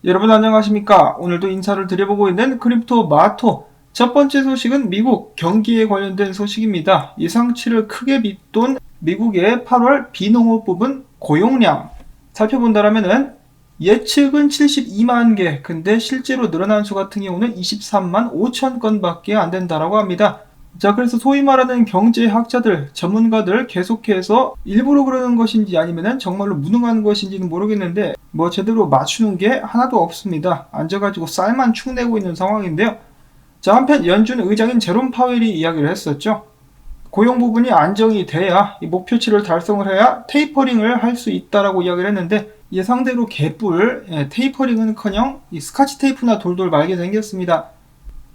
여러분 안녕하십니까? 오늘도 인사를 드려보고 있는 크립토 마토. 첫 번째 소식은 미국 경기에 관련된 소식입니다. 예상치를 크게 밑돈 미국의 8월 비농업 부분 고용량 살펴본다면은 예측은 72만 개, 근데 실제로 늘어난 수 같은 경우는 23만 5천 건밖에 안 된다라고 합니다. 자, 그래서 소위 말하는 경제학자들, 전문가들 계속해서 일부러 그러는 것인지 아니면은 정말로 무능한 것인지는 모르겠는데 뭐 제대로 맞추는 게 하나도 없습니다. 앉아가지고 쌀만 축내고 있는 상황인데요. 자, 한편 연준 의장인 제롬 파웰이 이야기를 했었죠. 고용 부분이 안정이 돼야 이 목표치를 달성을 해야 테이퍼링을 할 수 있다라고 이야기를 했는데 예상대로 개뿔, 테이퍼링은커녕 이 스카치 테이프나 돌돌 말게 생겼습니다.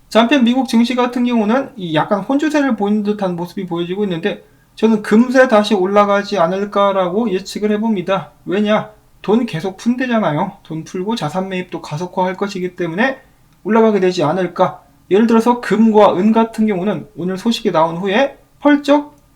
자, 한편 미국 증시 같은 경우는 이 약간 혼조세를 보이는 듯한 모습이 보여지고 있는데 저는 금세 다시 올라가지 않을까라고 예측을 해봅니다. 왜냐? 돈 계속 푼대잖아요. 돈 풀고 자산 매입도 가속화할 것이기 때문에 올라가게 되지 않을까. 예를 들어서 금과 은 같은 경우는 오늘 소식이 나온 후에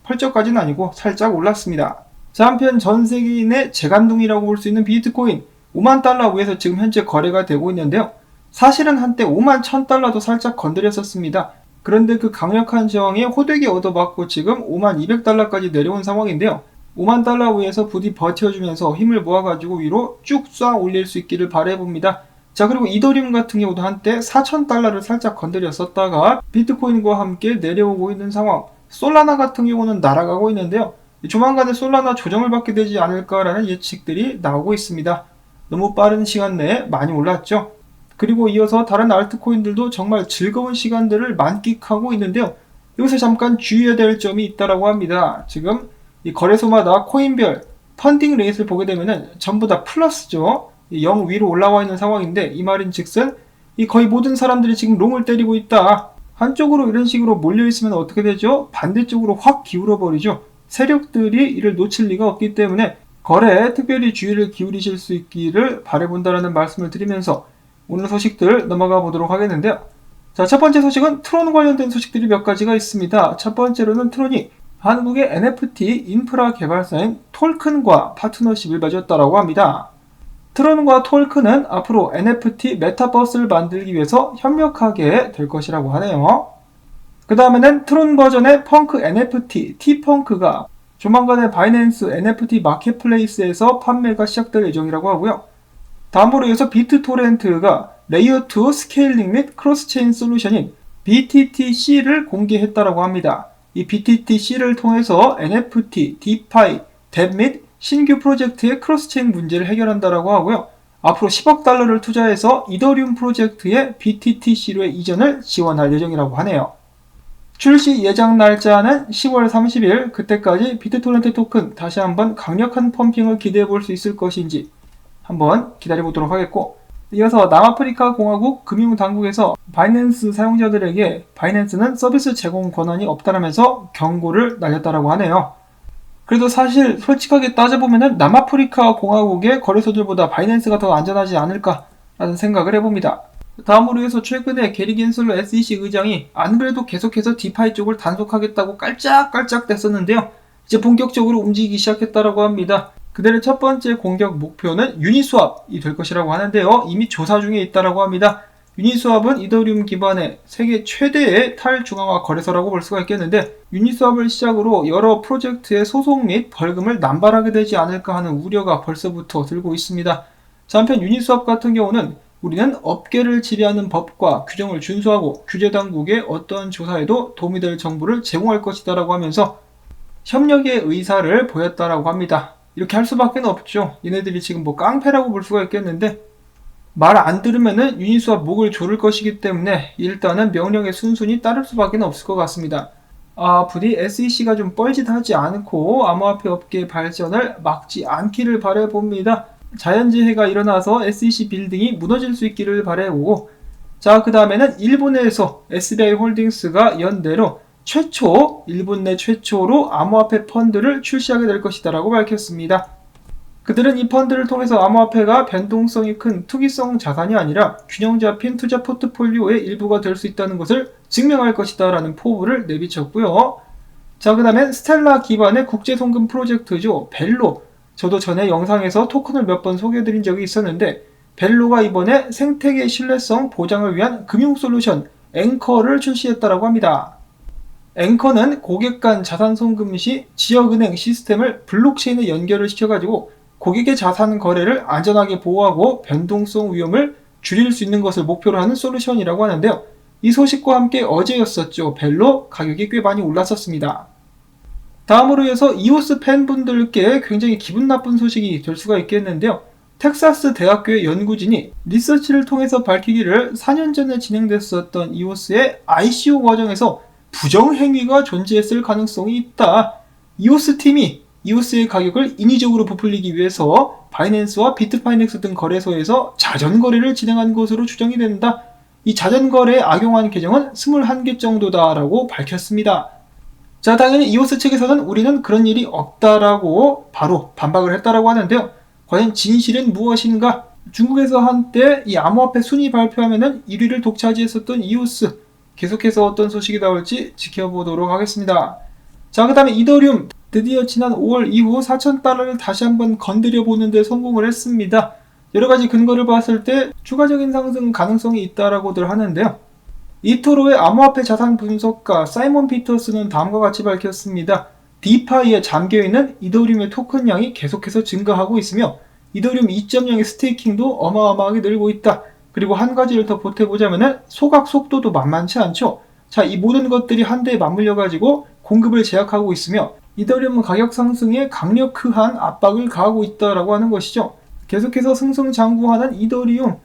펄쩍까지는 아니고 살짝 올랐습니다. 자, 한편 전 세계인의 재간둥이라고 볼 수 있는 비트코인 5만 달러 위에서 지금 현재 거래가 되고 있는데요. 사실은 한때 5만 1000달러도 살짝 건드렸었습니다. 그런데 그 강력한 저항에 호되게 얻어맞고 지금 5만 200달러까지 내려온 상황인데요. 5만 달러 위에서 부디 버텨주면서 힘을 모아가지고 위로 쭉 쏴 올릴 수 있기를 바라봅니다. 자, 그리고 이더리움 같은 경우도 한때 4000달러를 살짝 건드렸었다가 비트코인과 함께 내려오고 있는 상황. 솔라나 같은 경우는 날아가고 있는데요. 조만간에 솔라나 조정을 받게 되지 않을까라는 예측들이 나오고 있습니다. 너무 빠른 시간 내에 많이 올랐죠. 그리고 이어서 다른 알트코인들도 정말 즐거운 시간들을 만끽하고 있는데요. 여기서 잠깐 주의해야 될 점이 있다고 합니다. 지금 이 거래소마다 코인별 펀딩 레이트를 보게 되면은 전부 다 플러스죠. 0 위로 올라와 있는 상황인데 이 말인 즉슨 이 거의 모든 사람들이 지금 롱을 때리고 있다. 한쪽으로 이런 식으로 몰려있으면 어떻게 되죠? 반대쪽으로 확 기울어 버리죠. 세력들이 이를 놓칠 리가 없기 때문에 거래에 특별히 주의를 기울이실 수 있기를 바라본다라는 말씀을 드리면서 오늘 소식들 넘어가 보도록 하겠는데요. 자, 첫 번째 소식은 트론 관련된 소식들이 몇 가지가 있습니다. 첫 번째로는 트론이 한국의 NFT 인프라 개발사인 톨큰과 파트너십을 맺었다라고 합니다. 트론과 톨큰은 앞으로 NFT 메타버스를 만들기 위해서 협력하게 될 것이라고 하네요. 그 다음에는 트론 버전의 펑크 NFT T펑크가 조만간에 바이낸스 NFT 마켓플레이스에서 판매가 시작될 예정이라고 하고요. 다음으로 이어서 비트토렌트가 레이어 2 스케일링 및 크로스체인 솔루션인 BTTC를 공개했다고 합니다. 이 BTTC를 통해서 NFT, DeFi, 뎁 및 신규 프로젝트의 크로스체인 문제를 해결한다고 하고요. 앞으로 10억 달러를 투자해서 이더리움 프로젝트의 BTTC로의 이전을 지원할 예정이라고 하네요. 출시 예정 날짜는 10월 30일, 그때까지 비트토렌트 토큰 다시 한번 강력한 펌핑을 기대해 볼 수 있을 것인지 한번 기다려보도록 하겠고, 이어서 남아프리카 공화국 금융당국에서 바이낸스 사용자들에게 바이낸스는 서비스 제공 권한이 없다라면서 경고를 날렸다고 하네요. 그래도 사실 솔직하게 따져보면 남아프리카 공화국의 거래소들보다 바이낸스가 더 안전하지 않을까라는 생각을 해봅니다. 다음으로 해서 최근에 게리 겐슬러 SEC 의장이 안 그래도 계속해서 디파이 쪽을 단속하겠다고 깔짝깔짝 댔었는데요. 이제 본격적으로 움직이기 시작했다고 합니다. 그들의 첫 번째 공격 목표는 유니스왑이 될 것이라고 하는데요. 이미 조사 중에 있다고 합니다. 유니스왑은 이더리움 기반의 세계 최대의 탈중앙화 거래소라고 볼 수가 있겠는데, 유니스왑을 시작으로 여러 프로젝트의 소송 및 벌금을 남발하게 되지 않을까 하는 우려가 벌써부터 들고 있습니다. 자, 한편 유니스왑 같은 경우는 우리는 업계를 지배하는 법과 규정을 준수하고 규제당국의 어떠한 조사에도 도움이 될 정보를 제공할 것이다 라고 하면서 협력의 의사를 보였다라고 합니다. 이렇게 할 수밖에 없죠. 얘네들이 지금 뭐 깡패라고 볼 수가 있겠는데 말 안 들으면은 유니스왑 목을 조를 것이기 때문에 일단은 명령에 순순히 따를 수밖에 없을 것 같습니다. 부디 SEC가 좀 뻘짓하지 않고 암호화폐 업계의 발전을 막지 않기를 바라봅니다. 자연재해가 일어나서 SEC 빌딩이 무너질 수 있기를 바라보고, 자, 그 다음에는 일본에서 SBI 홀딩스가 연대로 일본 내 최초로 암호화폐 펀드를 출시하게 될 것이다 라고 밝혔습니다. 그들은 이 펀드를 통해서 암호화폐가 변동성이 큰 투기성 자산이 아니라 균형 잡힌 투자 포트폴리오의 일부가 될 수 있다는 것을 증명할 것이다 라는 포부를 내비쳤고요. 자, 그 다음엔 스텔라 기반의 국제송금 프로젝트죠. 벨로. 저도 전에 영상에서 토큰을 몇 번 소개해드린 적이 있었는데 벨로가 이번에 생태계 신뢰성 보장을 위한 금융 솔루션 앵커를 출시했다고 합니다. 앵커는 고객 간 자산 송금 시 지역은행 시스템을 블록체인에 연결을 시켜가지고 고객의 자산 거래를 안전하게 보호하고 변동성 위험을 줄일 수 있는 것을 목표로 하는 솔루션이라고 하는데요. 이 소식과 함께 어제였었죠. 벨로 가격이 꽤 많이 올랐었습니다. 다음으로 이어서 이오스 팬분들께 굉장히 기분 나쁜 소식이 될 수가 있겠는데요. 텍사스 대학교의 연구진이 리서치를 통해서 밝히기를 4년 전에 진행됐었던 이오스의 ICO 과정에서 부정행위가 존재했을 가능성이 있다. 이오스 팀이 이오스의 가격을 인위적으로 부풀리기 위해서 바이낸스와 비트파이넥스 등 거래소에서 자전거래를 진행한 것으로 추정이 된다. 이 자전거래에 악용한 계정은 21개 정도다라고 밝혔습니다. 자, 당연히 이오스 측에서는 우리는 그런 일이 없다라고 바로 반박을 했다라고 하는데요. 과연 진실은 무엇인가? 중국에서 한때 이 암호화폐 순위 발표하면은 1위를 독차지했었던 이오스. 계속해서 어떤 소식이 나올지 지켜보도록 하겠습니다. 자, 그 다음에 이더리움. 드디어 지난 5월 이후 4,000달러를 다시 한번 건드려 보는데 성공을 했습니다. 여러가지 근거를 봤을 때 추가적인 상승 가능성이 있다라고들 하는데요. 이토로의 암호화폐 자산 분석가 사이먼 피터스는 다음과 같이 밝혔습니다. 디파이에 잠겨있는 이더리움의 토큰량이 계속해서 증가하고 있으며 이더리움 2.0의 스테이킹도 어마어마하게 늘고 있다. 그리고 한 가지를 더 보태보자면 소각 속도도 만만치 않죠. 자, 이 모든 것들이 한데에 맞물려가지고 공급을 제약하고 있으며 이더리움 가격 상승에 강력한 압박을 가하고 있다라고 하는 것이죠. 계속해서 승승장구하는 이더리움.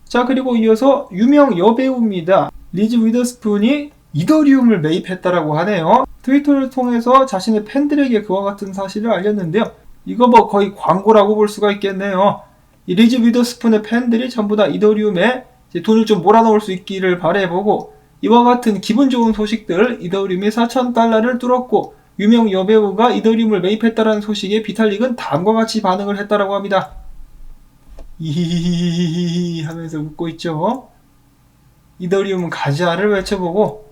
자, 그리고 이어서 유명 여배우입니다. 리즈 위더스푼이 이더리움을 매입했다라고 하네요. 트위터를 통해서 자신의 팬들에게 그와 같은 사실을 알렸는데요. 이거 뭐 거의 광고라고 볼 수가 있겠네요. 이 리즈 위더스푼의 팬들이 전부 다 이더리움에 돈을 좀 몰아넣을 수 있기를 바라보고 이와 같은 기분 좋은 소식들, 이더리움이 4,000달러를 뚫었고 유명 여배우가 이더리움을 매입했다라는 소식에 비탈릭은 다음과 같이 반응을 했다라고 합니다. 이히히히히 하면서 웃고 있죠. 이더리움 가자를 외쳐보고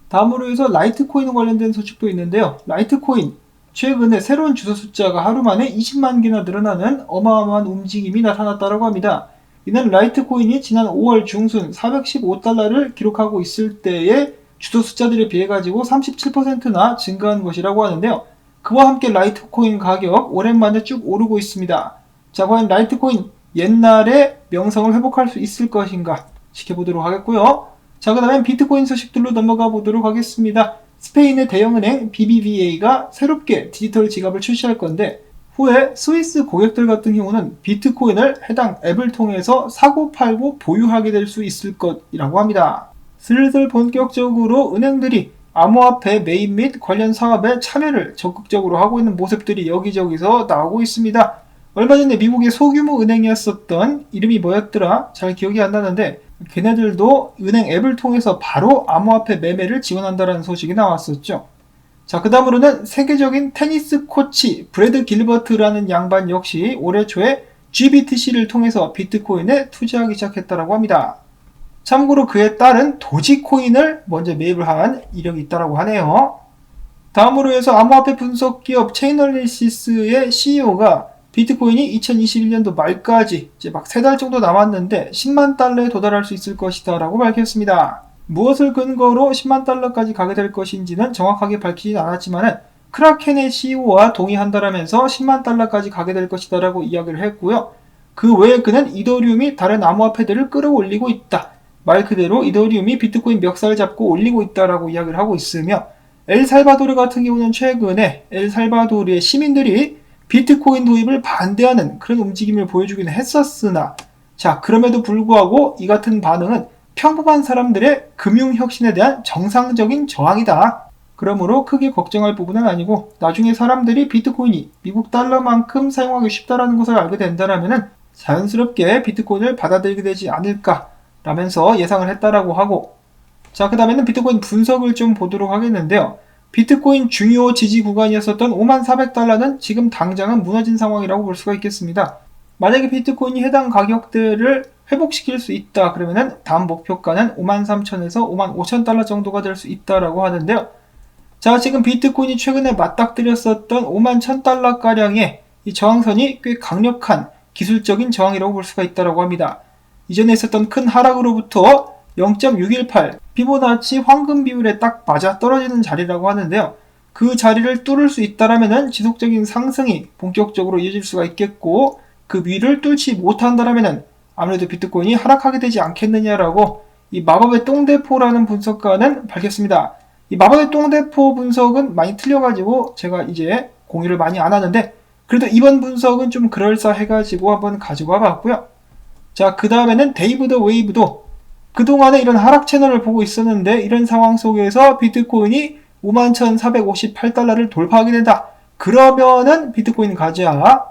다음으로 해서 라이트코인 관련된 소식도 있는데요. 라이트코인 최근에 새로운 주소 숫자가 하루 만에 20만 개나 늘어나는 어마어마한 움직임이 나타났다고 합니다. 이는 라이트코인이 지난 5월 중순 415달러를 기록하고 있을 때의 주소 숫자들에 비해 가지고 37%나 증가한 것이라고 하는데요. 그와 함께 라이트코인 가격 오랜만에 쭉 오르고 있습니다. 자, 과연 라이트코인 옛날의 명성을 회복할 수 있을 것인가 지켜보도록 하겠고요. 자, 그 다음엔 비트코인 소식들로 넘어가 보도록 하겠습니다. 스페인의 대형은행 BBVA가 새롭게 디지털 지갑을 출시할 건데 후에 스위스 고객들 같은 경우는 비트코인을 해당 앱을 통해서 사고 팔고 보유하게 될 수 있을 것이라고 합니다. 슬슬 본격적으로 은행들이 암호화폐 매입 및 관련 사업에 참여를 적극적으로 하고 있는 모습들이 여기저기서 나오고 있습니다. 얼마 전에 미국의 소규모 은행이었었던 이름이 뭐였더라? 잘 기억이 안 나는데 걔네들도 은행 앱을 통해서 바로 암호화폐 매매를 지원한다는 소식이 나왔었죠. 자, 그 다음으로는 세계적인 테니스 코치 브래드 길버트라는 양반 역시 올해 초에 GBTC를 통해서 비트코인에 투자하기 시작했다고 합니다. 참고로 그의 딸은 도지코인을 먼저 매입을 한 이력이 있다고 하네요. 다음으로 해서 암호화폐 분석 기업 체인얼리시스의 CEO가 비트코인이 2021년도 말까지 이제 막 3달 정도 남았는데 10만 달러에 도달할 수 있을 것이다 라고 밝혔습니다. 무엇을 근거로 10만 달러까지 가게 될 것인지는 정확하게 밝히진 않았지만 크라켄의 CEO와 동의한다라면서 10만 달러까지 가게 될 것이다 라고 이야기를 했고요. 그 외에 그는 이더리움이 다른 암호화폐들을 끌어올리고 있다. 말 그대로 이더리움이 비트코인 멱살을 잡고 올리고 있다라고 이야기를 하고 있으며 엘살바도르 같은 경우는 최근에 엘살바도르의 시민들이 비트코인 도입을 반대하는 그런 움직임을 보여주기는 했었으나 자, 그럼에도 불구하고 이 같은 반응은 평범한 사람들의 금융혁신에 대한 정상적인 저항이다. 그러므로 크게 걱정할 부분은 아니고 나중에 사람들이 비트코인이 미국 달러만큼 사용하기 쉽다라는 것을 알게 된다면 자연스럽게 비트코인을 받아들이게 되지 않을까 라면서 예상을 했다라고 하고 자, 그 다음에는 비트코인 분석을 좀 보도록 하겠는데요. 비트코인 중요 지지 구간이었었던 54,400달러는 지금 당장은 무너진 상황이라고 볼 수가 있겠습니다. 만약에 비트코인이 해당 가격대를 회복시킬 수 있다 그러면은 다음 목표가는 53,000에서 55,000달러 정도가 될 수 있다라고 하는데요. 자, 지금 비트코인이 최근에 맞닥뜨렸었던 51,000달러가량의 이 저항선이 꽤 강력한 기술적인 저항이라고 볼 수가 있다라고 합니다. 이전에 있었던 큰 하락으로부터 0.618 피보나치 황금 비율에 딱 맞아 떨어지는 자리라고 하는데요. 그 자리를 뚫을 수 있다라면은 지속적인 상승이 본격적으로 이어질 수가 있겠고, 그 위를 뚫지 못한다라면은 아무래도 비트코인이 하락하게 되지 않겠느냐라고 이 마법의 똥대포라는 분석가는 밝혔습니다. 이 마법의 똥대포 분석은 많이 틀려가지고 제가 이제 공유를 많이 안 하는데, 그래도 이번 분석은 좀 그럴싸해가지고 한번 가지고 와봤고요. 자, 그 다음에는 데이브 더 웨이브도 그동안에 이런 하락 채널을 보고 있었는데, 이런 상황 속에서 비트코인이 51,458달러를 돌파하게 된다. 그러면은 비트코인 가자.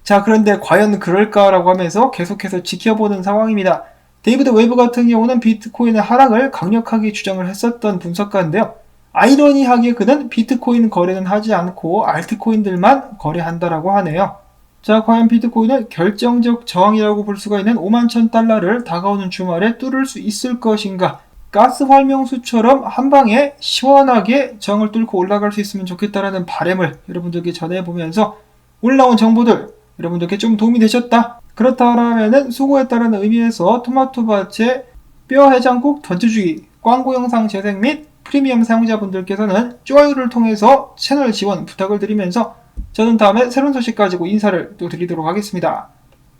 자, 그런데 과연 그럴까라고 하면서 계속해서 지켜보는 상황입니다. 데이비드 웨이브 같은 경우는 비트코인의 하락을 강력하게 주장을 했었던 분석가인데요. 아이러니하게 그는 비트코인 거래는 하지 않고 알트코인들만 거래한다라고 하네요. 자, 과연 비트코인은 결정적 저항이라고 볼 수가 있는 51,000달러를 다가오는 주말에 뚫을 수 있을 것인가? 가스 활명수처럼 한 방에 시원하게 저항을 뚫고 올라갈 수 있으면 좋겠다라는 바람을 여러분들께 전해보면서, 올라온 정보들 여러분들께 좀 도움이 되셨다, 그렇다라면은 수고했다라는 의미에서 토마토밭의 뼈 해장국 던져주기 광고 영상 재생 및 프리미엄 사용자분들께서는 좋아요를 통해서 채널 지원 부탁을 드리면서, 저는 다음에 새로운 소식 가지고 인사를 또 드리도록 하겠습니다.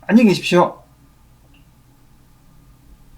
안녕히 계십시오.